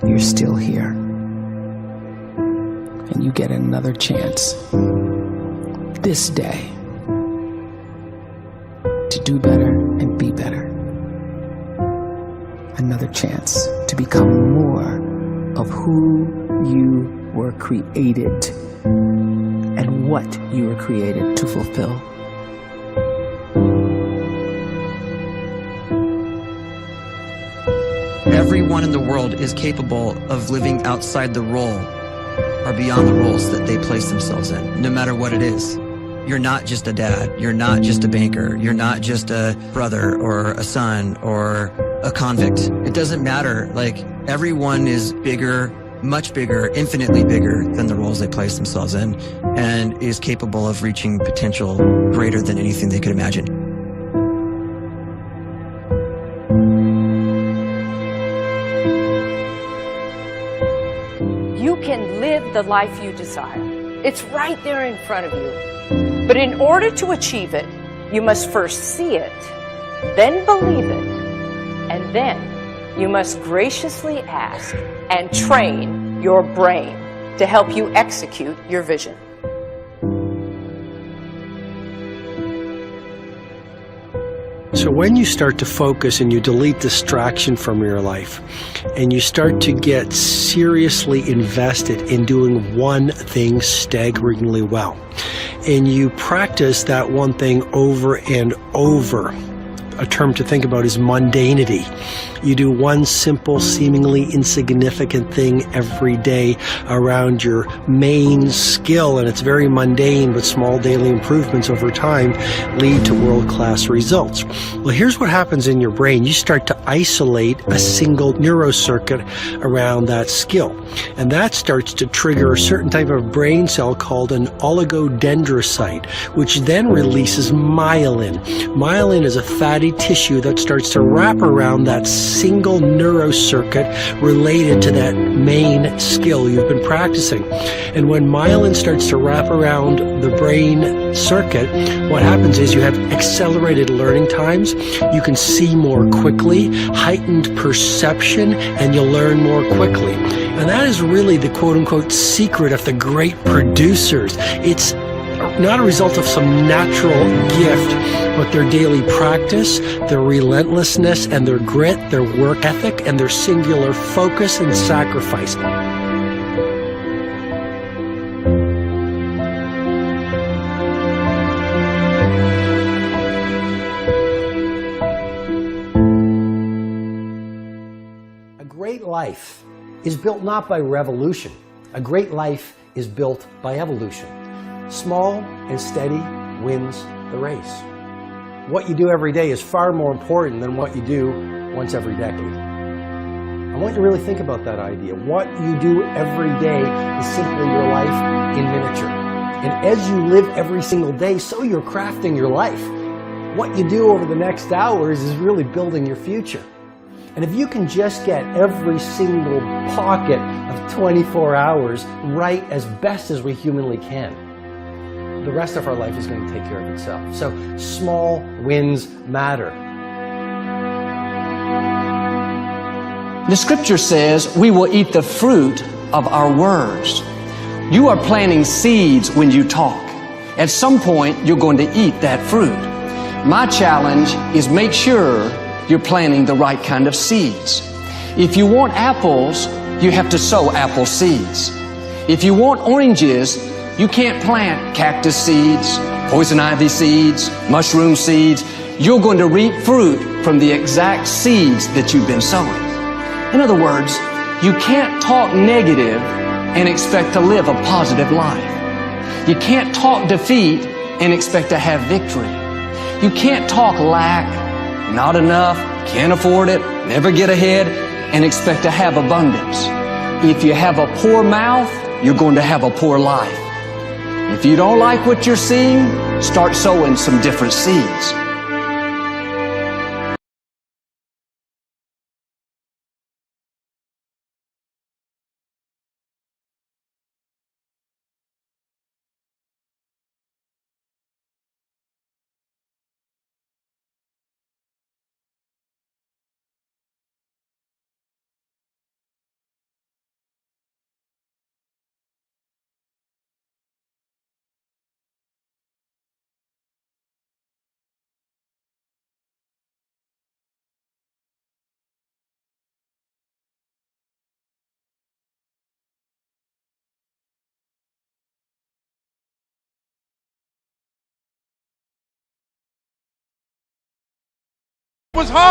you're still here. And you get another chance this day to do better and be better. Another chance to become more of who you were created and what you were created to fulfill. Everyone in the world is capable of living outside the role or beyond the roles that they place themselves in, no matter what it is. You're not just a dad, you're not just a banker, you're not just a brother or a son or a convict. It doesn't matter. Like, everyone is bigger, much bigger, infinitely bigger than the roles they place themselves in, and is capable of reaching potential greater than anything they could imagine. You can live the life you desire. It's right there in front of you. But in order to achieve it, you must first see it, then believe it, and then you must graciously ask and train your brain to help you execute your vision. So when you start to focus and you delete distraction from your life and you start to get seriously invested in doing one thing staggeringly well, and you practice that one thing over and over, a term to think about is mundanity. You do one simple, seemingly insignificant thing every day around your main skill, and it's very mundane, but small daily improvements over time lead to world-class results. Well, here's what happens in your brain. You start to isolate a single neurocircuit around that skill, and that starts to trigger a certain type of brain cell called an oligodendrocyte, which then releases myelin. Myelin is a fatty tissue that starts to wrap around that single neurocircuit related to that main skill you've been practicing. And when myelin starts to wrap around the brain circuit, what happens is you have accelerated learning times, you can see more quickly, heightened perception, and you'll learn more quickly. And that is really the quote-unquote secret of the great producers. It's not a result of some natural gift, but their daily practice, their relentlessness and their grit, their work ethic, and their singular focus and sacrifice. A great life is built not by revolution. A great life is built by evolution. Small and steady wins the race. What you do every day is far more important than what you do once every decade. I want you to really think about that idea. What you do every day is simply your life in miniature. And as you live every single day, so you're crafting your life. What you do over the next hours is really building your future. And if you can just get every single pocket of 24 hours right as best as we humanly can, the rest of our life is going to take care of itself. So small wins matter. The scripture says we will eat the fruit of our words. You are planting seeds when you talk. At some point, you're going to eat that fruit. My challenge is make sure you're planting the right kind of seeds. If you want apples, you have to sow apple seeds. If you want oranges, you can't plant cactus seeds, poison ivy seeds, mushroom seeds. You're going to reap fruit from the exact seeds that you've been sowing. In other words, you can't talk negative and expect to live a positive life. You can't talk defeat and expect to have victory. You can't talk lack, not enough, can't afford it, never get ahead, and expect to have abundance. If you have a poor mouth, you're going to have a poor life. If you don't like what you're seeing, start sowing some different seeds. was hard.